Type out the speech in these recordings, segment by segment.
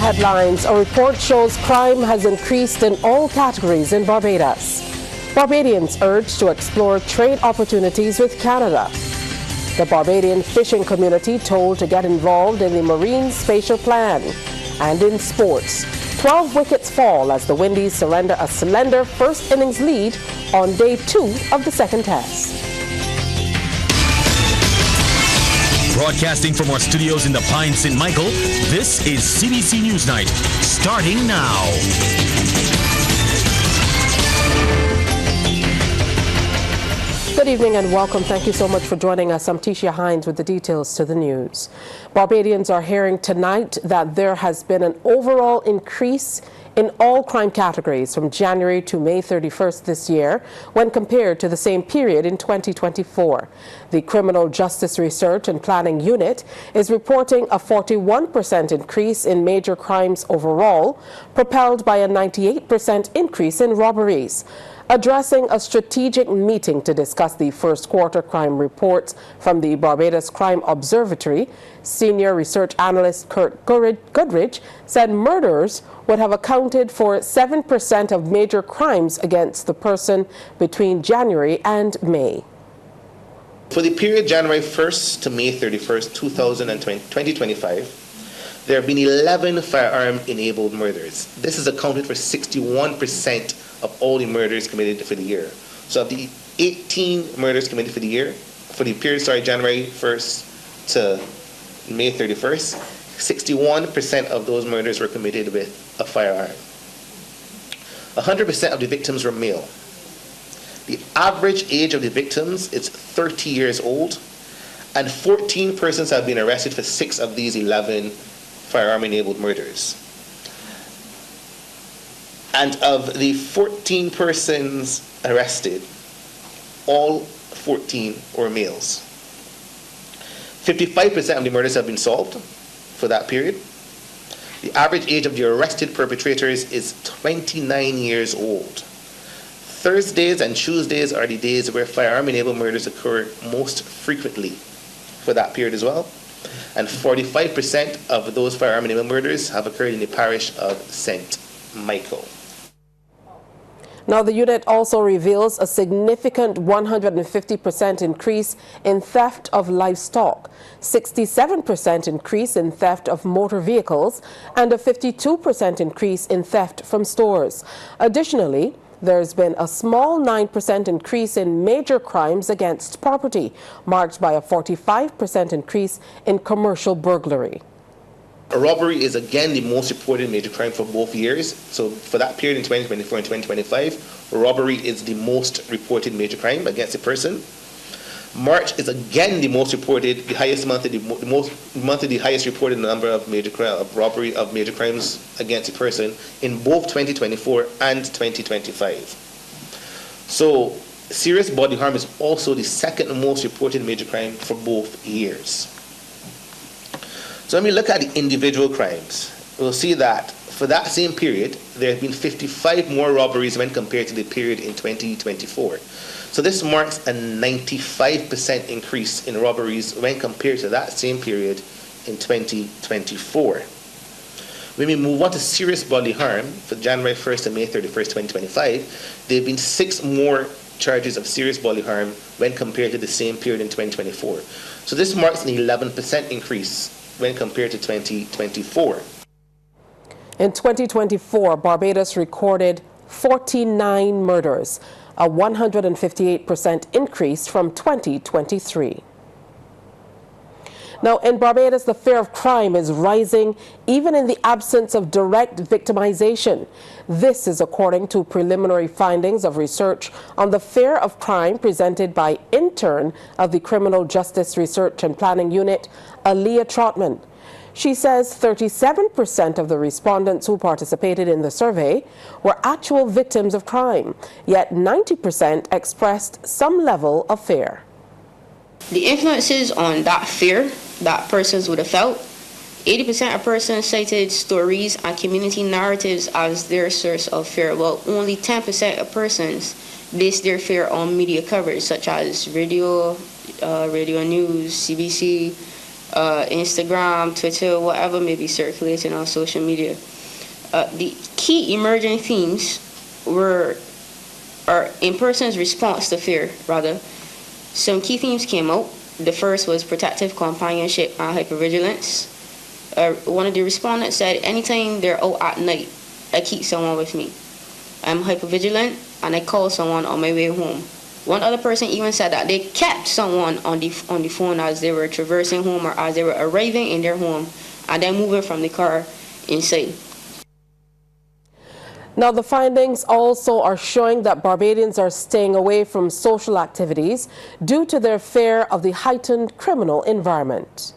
headlines, a report shows crime has increased in all categories in Barbados. Barbadians urged to explore trade opportunities with Canada. The Barbadian fishing community told to get involved in the Marine Spatial Plan. And in sports, 12 wickets fall as the Windies surrender a slender first innings lead on day 2 of the second test. Broadcasting from our studios in the Pine St. Michael, this is CBC NewsNight, starting now. Good evening and welcome. Thank you so much for joining us. I'm Tisha Hines with the details to the news. Barbadians are hearing tonight that there has been an overall increase in all crime categories from January to May 31st this year when compared to the same period in 2024. The Criminal Justice Research and Planning Unit is reporting a 41% increase in major crimes overall, propelled by a 98% increase in robberies. Addressing a strategic meeting to discuss the first quarter crime reports from the Barbados Crime Observatory, senior research analyst Kurt Goodridge said murders would have accounted for 7% of major crimes against the person between January and May. For the period January 1st to May 31st, 2025, there have been 11 firearm-enabled murders. This is accounted for 61% of all the murders committed for the year. So of the 18 murders committed for the year, for the period January 1st to May 31st, 61% of those murders were committed with a firearm. 100% of the victims were male. The average age of the victims is 30 years old, and 14 persons have been arrested for 6 of these 11 firearm-enabled murders. And of the 14 persons arrested, all 14 were males. 55% of the murders have been solved for that period. The average age of the arrested perpetrators is 29 years old. Thursdays and Tuesdays are the days where firearm-enabled murders occur most frequently for that period as well. And 45% of those firearm-enabled murders have occurred in the parish of St. Michael. Now, the unit also reveals a significant 150% increase in theft of livestock, 67% increase in theft of motor vehicles, and a 52% increase in theft from stores. Additionally, there's been a small 9% increase in major crimes against property, marked by a 45% increase in commercial burglary. Robbery is again the most reported major crime for both years. So for that period in 2024 and 2025, robbery is the most reported major crime against a person. March is again the most reported, the highest month, the highest reported number of major crimes against a person in both 2024 and 2025. So serious bodily harm is also the second most reported major crime for both years. So when we look at the individual crimes, we'll see that for that same period, there have been 55 more robberies when compared to the period in 2024. So this marks a 95% increase in robberies when compared to that same period in 2024. When we move on to serious bodily harm, for January 1st to May 31st, 2025, there have been 6 more charges of serious bodily harm when compared to the same period in 2024. So this marks an 11% increase when compared to 2024. In 2024, Barbados recorded 49 murders, a 158% increase from 2023. Now, in Barbados, the fear of crime is rising even in the absence of direct victimization. This is according to preliminary findings of research on the fear of crime presented by intern of the Criminal Justice Research and Planning Unit, Aaliyah Trotman. She says 37% of the respondents who participated in the survey were actual victims of crime, yet 90% expressed some level of fear. The influences on that fear that persons would have felt, 80% of persons cited stories and community narratives as their source of fear, while only 10% of persons based their fear on media coverage such as radio news, CBC, Instagram, Twitter, whatever may be circulating on social media. The key emerging themes are in person's response to fear, rather. Some key themes came out. The first was protective companionship and hypervigilance. One of the respondents said, anytime they're out at night, I keep someone with me. I'm hypervigilant and I call someone on my way home. One other person even said that they kept someone on the phone as they were traversing home or as they were arriving in their home and then moving from the car inside. Now, the findings also are showing that Barbadians are staying away from social activities due to their fear of the heightened criminal environment.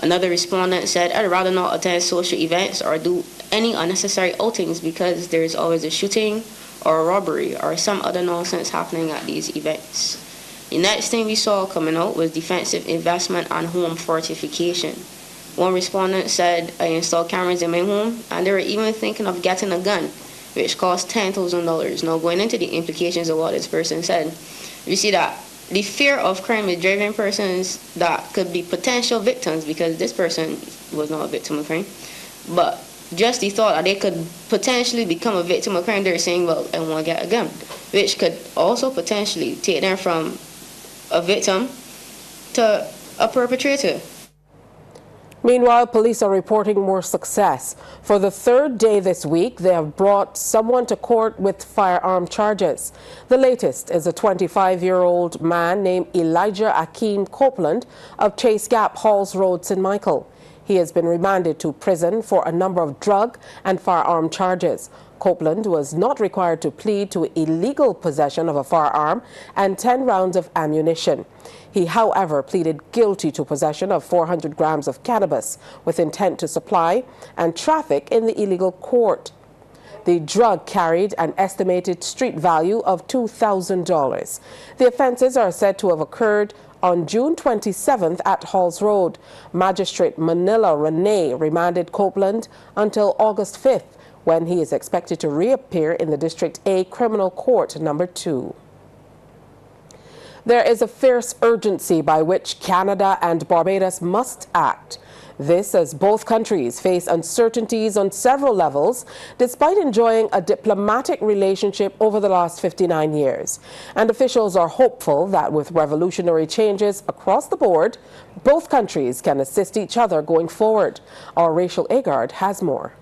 Another respondent said, I'd rather not attend social events or do any unnecessary outings because there's always a shooting or a robbery or some other nonsense happening at these events. The next thing we saw coming out was defensive investment and home fortification. One respondent said, I installed cameras in my home and they were even thinking of getting a gun, which cost $10,000. Now, going into the implications of what this person said, we see that the fear of crime is driving persons that could be potential victims, because this person was not a victim of crime, but just the thought that they could potentially become a victim of crime, they're saying, well, I want to get a gun, which could also potentially take them from a victim to a perpetrator. Meanwhile, police are reporting more success. For the third day this week, they have brought someone to court with firearm charges. The latest is a 25-year-old man named Elijah Akeem Copeland of Chase Gap, Halls Road, St. Michael. He has been remanded to prison for a number of drug and firearm charges. Copeland was not required to plead to illegal possession of a firearm and 10 rounds of ammunition. He, however, pleaded guilty to possession of 400 grams of cannabis with intent to supply and traffic in the illegal court. The drug carried an estimated street value of $2,000. The offences are said to have occurred on June 27th at Halls Road. Magistrate Manila Renee remanded Copeland until August 5th, when he is expected to reappear in the District A Criminal Court number 2. There is a fierce urgency by which Canada and Barbados must act. This as both countries face uncertainties on several levels, despite enjoying a diplomatic relationship over the last 59 years. And officials are hopeful that with revolutionary changes across the board, both countries can assist each other going forward. Our Rachel Agard has more.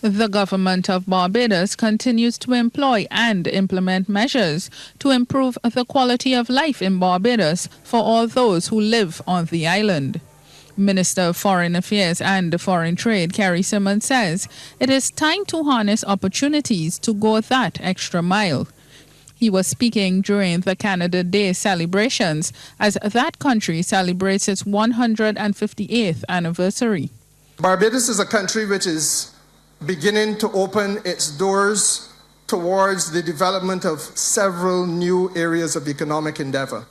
The government of Barbados continues to employ and implement measures to improve the quality of life in Barbados for all those who live on the island. Minister of Foreign Affairs and Foreign Trade, Carrie Simmons, says it is time to harness opportunities to go that extra mile. He was speaking during the Canada Day celebrations as that country celebrates its 158th anniversary. Barbados is a country which is beginning to open its doors towards the development of several new areas of economic endeavor.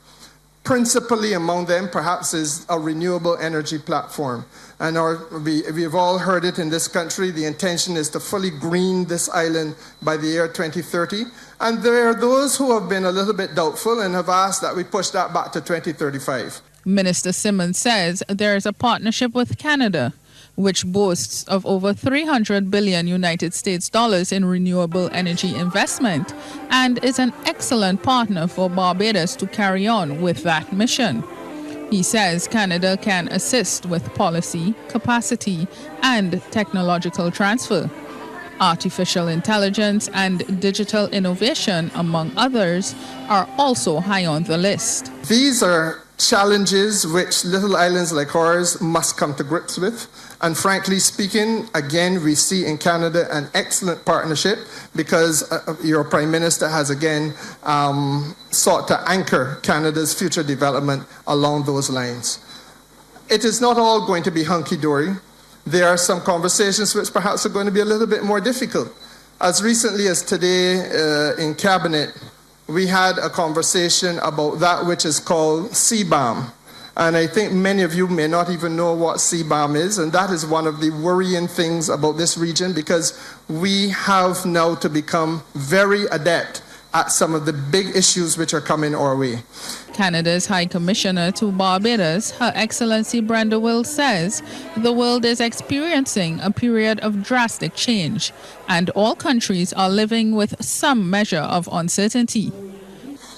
Principally among them, perhaps, is a renewable energy platform. And we've all heard it in this country. The intention is to fully green this island by the year 2030. And there are those who have been a little bit doubtful and have asked that we push that back to 2035. Minister Simmons says there is a partnership with Canada, which boasts of over $300 billion United States dollars in renewable energy investment and is an excellent partner for Barbados to carry on with that mission. He says Canada can assist with policy, capacity, and technological transfer. Artificial intelligence and digital innovation, among others, are also high on the list. These are challenges which little islands like ours must come to grips with. And frankly speaking, again, we see in Canada an excellent partnership because your Prime Minister has again sought to anchor Canada's future development along those lines. It is not all going to be hunky-dory. There are some conversations which perhaps are going to be a little bit more difficult. As recently as today in Cabinet, we had a conversation about that which is called CBAM. And I think many of you may not even know what CBAM is, and that is one of the worrying things about this region because we have now to become very adept at some of the big issues which are coming our way. Canada's High Commissioner to Barbados, Her Excellency Brenda Wills, says the world is experiencing a period of drastic change, and all countries are living with some measure of uncertainty.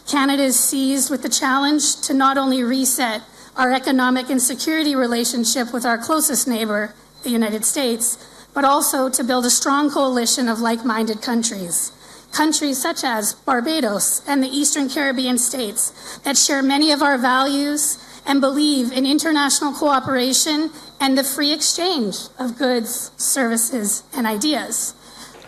Canada is seized with the challenge to not only reset our economic and security relationship with our closest neighbor, the United States, but also to build a strong coalition of like-minded countries. Countries such as Barbados and the Eastern Caribbean states that share many of our values and believe in international cooperation and the free exchange of goods, services, and ideas.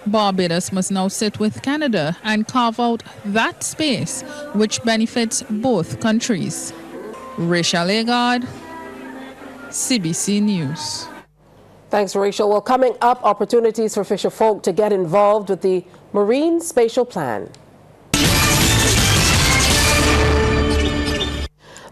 Barbados must now sit with Canada and carve out that space which benefits both countries. Rachel Agard, CBC News. Thanks, Rachel. Well, coming up, opportunities for fisher folk to get involved with the Marine Spatial Plan.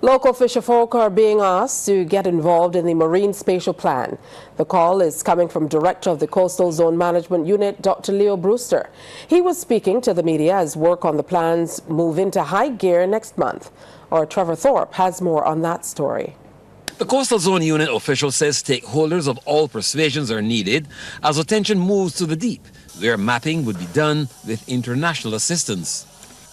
Local fisher folk are being asked to get involved in the Marine Spatial Plan. The call is coming from Director of the Coastal Zone Management Unit, Dr. Leo Brewster. He was speaking to the media as work on the plans move into high gear next month. Our Trevor Thorpe has more on that story. The Coastal Zone Unit official says stakeholders of all persuasions are needed as attention moves to the deep, where mapping would be done with international assistance.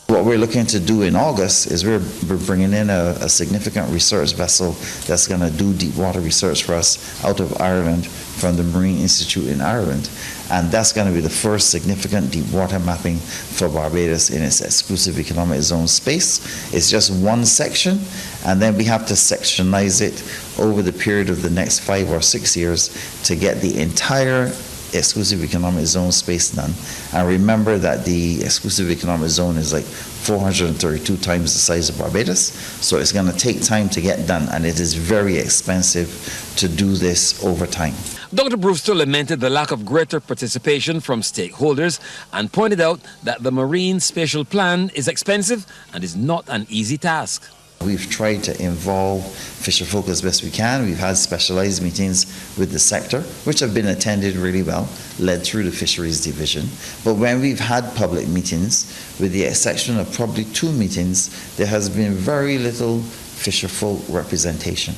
What we're looking to do in August is we're bringing in a significant research vessel that's going to do deep water research for us out of Ireland from the Marine Institute in Ireland. And that's going to be the first significant deep water mapping for Barbados in its exclusive economic zone space. It's just one section, and then we have to sectionize it over the period of the next 5 or 6 years to get the entire exclusive economic zone space done. And remember that the exclusive economic zone is like 432 times the size of Barbados, so it's going to take time to get done, and it is very expensive to do this over time. Dr. Brewster lamented the lack of greater participation from stakeholders and pointed out that the Marine Spatial Plan is expensive and is not an easy task. We've tried to involve fisher folk as best we can. We've had specialized meetings with the sector, which have been attended really well, led through the Fisheries Division. But when we've had public meetings, with the exception of probably 2 meetings, there has been very little fisher folk representation.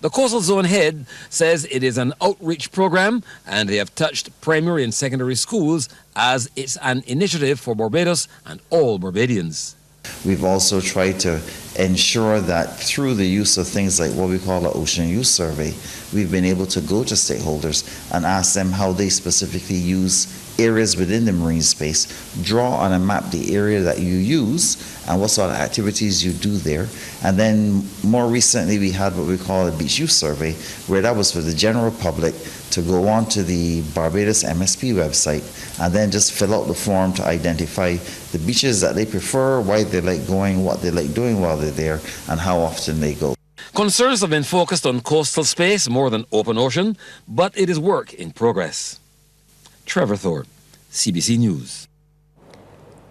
The Coastal Zone head says it is an outreach program and they have touched primary and secondary schools as it's an initiative for Barbados and all Barbadians. We've also tried to ensure that through the use of things like what we call an ocean use survey, we've been able to go to stakeholders and ask them how they specifically use areas within the marine space, draw on a map the area that you use and what sort of activities you do there. And then more recently we had what we call a beach use survey, where that was for the general public to go on to the Barbados MSP website and then just fill out the form to identify the beaches that they prefer, why they like going, what they like doing while they're there, and how often they go. Concerns have been focused on coastal space more than open ocean, but it is work in progress. Trevor Thorpe, CBC News.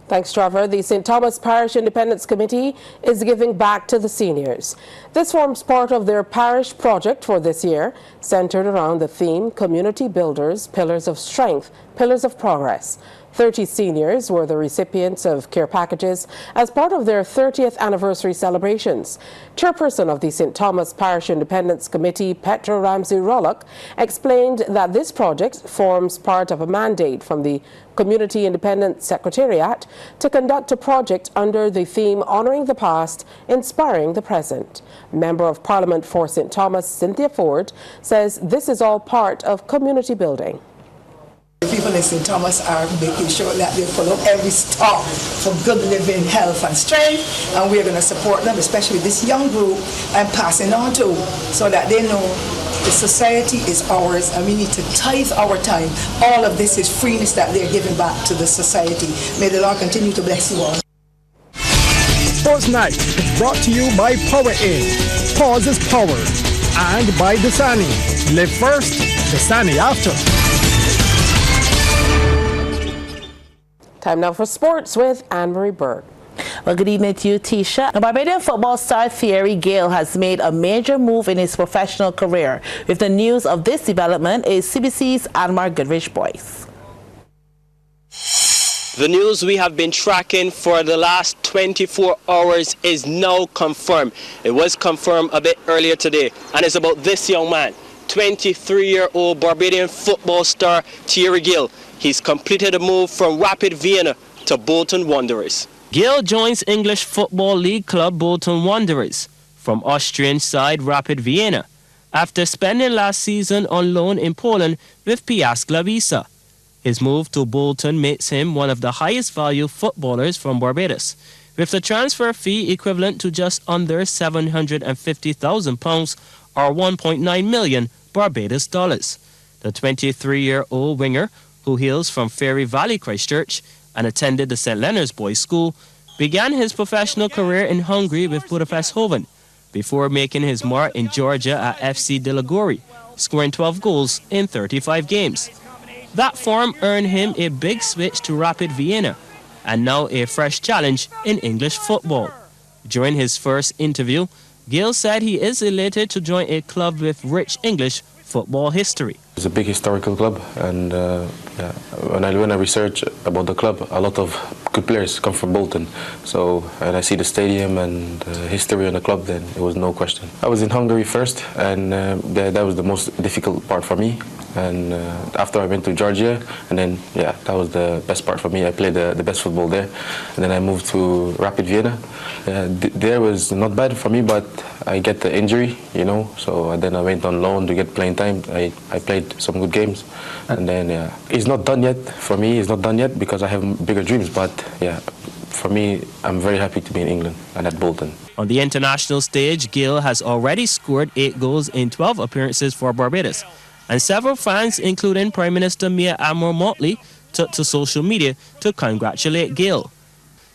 Thanks, Trevor. The St. Thomas Parish Independence Committee is giving back to the seniors. This forms part of their parish project for this year, centered around the theme Community Builders, Pillars of Strength, Pillars of Progress. 30 seniors were the recipients of care packages as part of their 30th anniversary celebrations. Chairperson of the St. Thomas Parish Independence Committee, Petra Ramsey-Rollock, explained that this project forms part of a mandate from the Community Independence Secretariat to conduct a project under the theme Honoring the Past, Inspiring the Present. Member of Parliament for St. Thomas, Cynthia Ford, says this is all part of community building. The people in St. Thomas are making sure that they follow every stop for good living, health and strength, and we're going to support them, especially this young group, and passing on to, so that they know the society is ours and we need to tithe our time. All of this is freeness that they're giving back to the society. May the Lord continue to bless you all. Sports Night is brought to you by Power Inn. Pause is power. And by Dasani. Live first, Dasani after. Time now for sports with Anne-Marie Burke. Well, good evening to you, Tisha. Now, Barbadian football star Thierry Gale has made a major move in his professional career. With the news of this development is CBC's Anmar Goodrich Boyce. The news we have been tracking for the last 24 hours is now confirmed. It was confirmed a bit earlier today, and it's about this young man, 23-year-old Barbadian football star Thierry Gill. He's completed a move from Rapid Vienna to Bolton Wanderers. Gill joins English Football League club Bolton Wanderers from Austrian side Rapid Vienna after spending last season on loan in Poland with Piast Gliwice. His move to Bolton makes him one of the highest value footballers from Barbados, with the transfer fee equivalent to just under £750,000 or 1.9 million Barbados dollars. The 23-year-old winger, who hails from Fairy Valley, Christchurch, and attended the St. Leonard's Boys' School, began his professional career in Hungary with Budapest Hoven, before making his mark in Georgia at FC Dilagori, scoring 12 goals in 35 games. That form earned him a big switch to Rapid Vienna, and now a fresh challenge in English football. During his first interview, Gill said he is elated to join a club with rich English football history. It's a big historical club, and when I research about the club, a lot of good players come from Bolton. So, and I see the stadium and history on the club, then it was no question. I was in Hungary first, and that was the most difficult part for me. And after I went to Georgia, and then that was the best part for me. I played the best football there, and then I moved to Rapid Vienna. There was not bad for me, but I get the injury, so then I went on loan to get playing time. I played some good games, and then it's not done yet for me. It's not done yet because I have bigger dreams, but for me, I'm very happy to be in England and at Bolton. On the international stage, Gill has already scored 8 goals in 12 appearances for Barbados, and several fans, including Prime Minister Mia Amor-Motley, took to social media to congratulate Gill.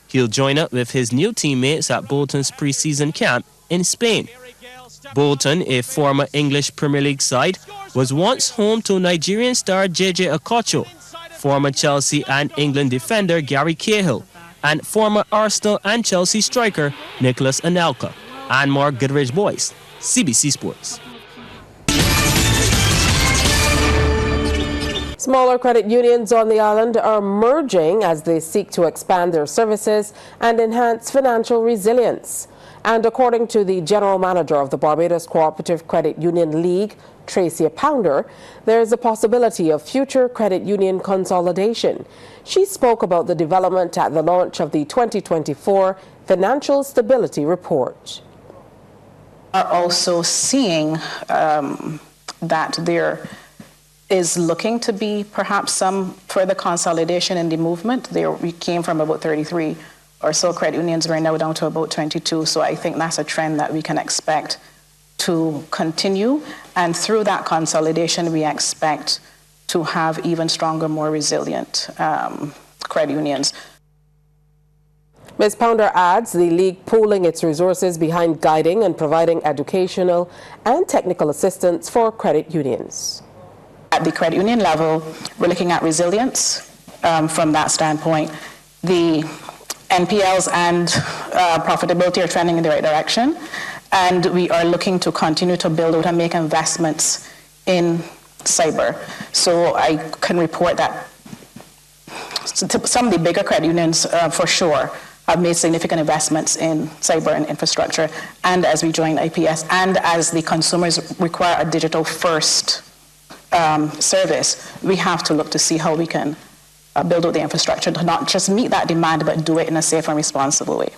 He'll join up with his new teammates at Bolton's pre-season camp in Spain. Bolton, a former English Premier League side, was once home to Nigerian star JJ Okocha, former Chelsea and England defender Gary Cahill, and former Arsenal and Chelsea striker Nicholas Anelka. And more Goodrich Boys, CBC Sports. Smaller credit unions on the island are merging as they seek to expand their services and enhance financial resilience. And according to the general manager of the Barbados Cooperative Credit Union League, Tracy Pounder, there is a possibility of future credit union consolidation. She spoke about the development at the launch of the 2024 Financial Stability Report. Are also seeing that there is looking to be perhaps some further consolidation in the movement. We came from about 33 or so credit unions. We're now down to about 22. So I think that's a trend that we can expect to continue. And through that consolidation, we expect to have even stronger, more resilient credit unions. Ms. Pounder adds the league pooling its resources behind guiding and providing educational and technical assistance for credit unions. At the credit union level, we're looking at resilience from that standpoint. The NPLs and profitability are trending in the right direction, and we are looking to continue to build out and make investments in cyber. So I can report that some of the bigger credit unions, for sure, have made significant investments in cyber and infrastructure, and as we join IPS, and as the consumers require a digital-first service, we have to look to see how we can build out the infrastructure to not just meet that demand, but do it in a safe and responsible way.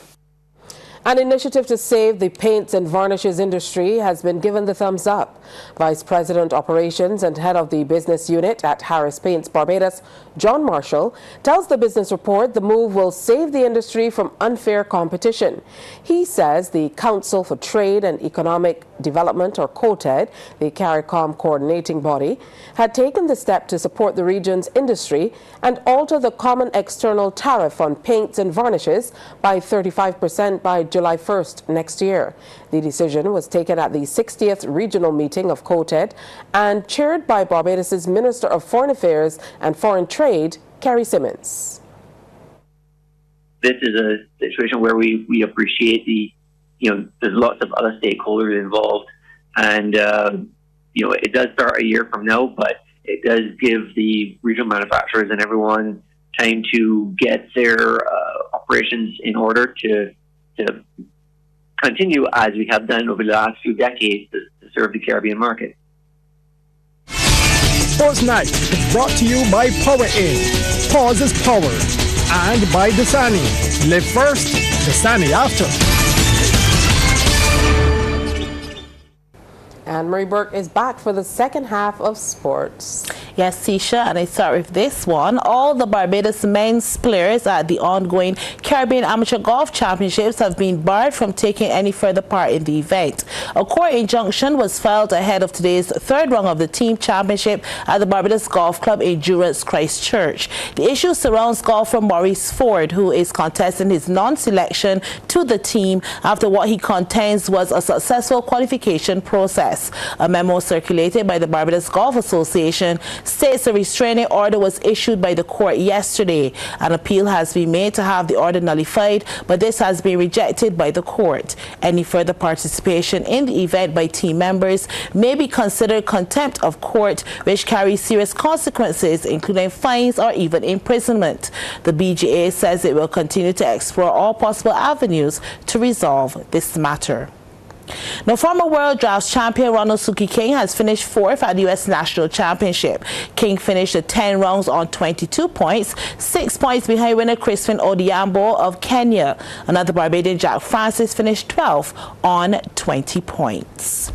An initiative to save the paints and varnishes industry has been given the thumbs up. Vice President Operations and Head of the Business Unit at Harris Paints Barbados, John Marshall, tells the Business Report the move will save the industry from unfair competition. He says the Council for Trade and Economic Development, or COTED, the CARICOM coordinating body, had taken the step to support the region's industry and alter the common external tariff on paints and varnishes by 35% by July 1st next year. The decision was taken at the 60th regional meeting of COTED and chaired by Barbados' Minister of Foreign Affairs and Foreign Trade, Carrie Simmons. This is a situation where we appreciate there's lots of other stakeholders involved, and it does start a year from now, but it does give the regional manufacturers and everyone time to get their operations in order to continue as we have done over the last few decades to serve the Caribbean market. Sports Night is brought to you by Power Inn. Pause is power. And by Dasani. Live first, Dasani after. Anne-Marie Burke is back for the second half of sports. Yes, Tisha, and I start with this one. All the Barbados men's players at the ongoing Caribbean Amateur Golf Championships have been barred from taking any further part in the event. A court injunction was filed ahead of today's third round of the team championship at the Barbados Golf Club in Durance, Christchurch. The issue surrounds golfer Maurice Ford, who is contesting his non-selection to the team after what he contends was a successful qualification process. A memo circulated by the Barbados Golf Association states a restraining order was issued by the court yesterday. An appeal has been made to have the order nullified, but this has been rejected by the court. Any further participation in the event by team members may be considered contempt of court, which carries serious consequences, including fines or even imprisonment. The BGA says it will continue to explore all possible avenues to resolve this matter. Now, former World Drafts champion Ronald Suki King has finished fourth at the U.S. National Championship. King finished the 10 rounds on 22 points, 6 points behind winner Crispin Odhiambo of Kenya. Another Barbadian, Jack Francis, finished 12th on 20 points.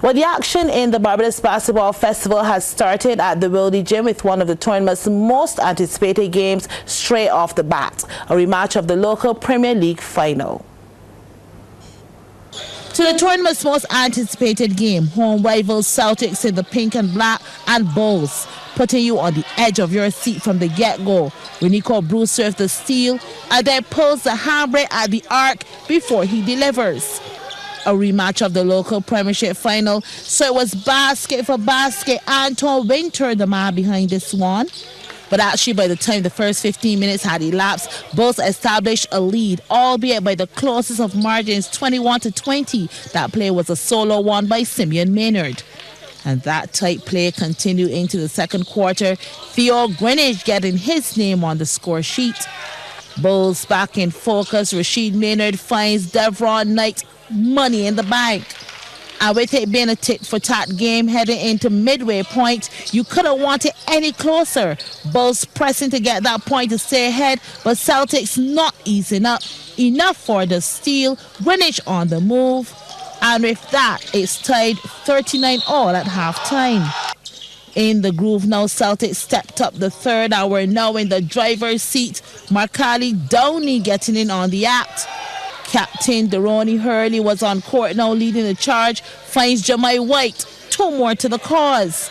Well, the action in the Barbados Basketball Festival has started at the Windies Gym with one of the tournament's most anticipated games straight off the bat, a rematch of the local Premier League final. To the tournament's most anticipated game, home rivals Celtics in the pink and black and Bulls, putting you on the edge of your seat from the get-go. Renico Bruce serves the steal and then pulls the handbrake at the arc before he delivers. A rematch of the local Premiership final, so it was basket for basket. Anton Winter, the man behind this one. But actually, by the time the first 15 minutes had elapsed, Bulls established a lead, albeit by the closest of margins, 21-20. That play was a solo one by Simeon Maynard. And that tight play continued into the second quarter. Theo Greenwich getting his name on the score sheet. Bulls back in focus. Rashid Maynard finds Devron Knight money in the bank. And with it being a tit-for-tat game heading into midway point, you couldn't want it any closer. Bulls pressing to get that point to stay ahead, but Celtics not easing up. Enough for the steal. Greenwich on the move. And with that, it's tied 39-all at halftime. In the groove now, Celtics stepped up the third hour, now in the driver's seat. Markali Downey getting in on the act. Captain Deroni Hurley was on court now leading the charge, finds Jamai White, 2 more to the cause.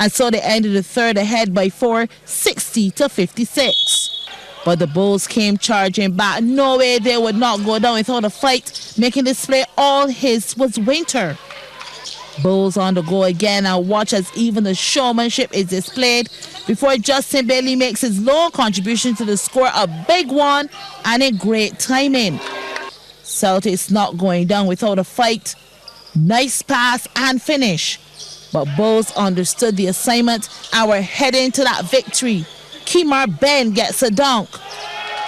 And so they ended the third ahead by 4, 60-56. But the Bulls came charging back. No way they would not go down without a fight, making this play all his was Winter. Bulls on the go again, and watch as even the showmanship is displayed before Justin Bailey makes his lone contribution to the score, a big one and a great timing. Celtics not going down without a fight. Nice pass and finish. But Bulls understood the assignment and were heading to that victory. Kemar Ben gets a dunk.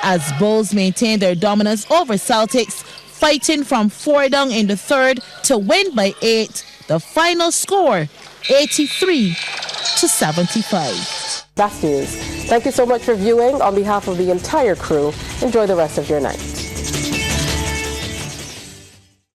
As Bulls maintain their dominance over Celtics, fighting from 4 down in the third to win by 8. The final score, 83-75. That's news. Thank you so much for viewing. On behalf of the entire crew, enjoy the rest of your night.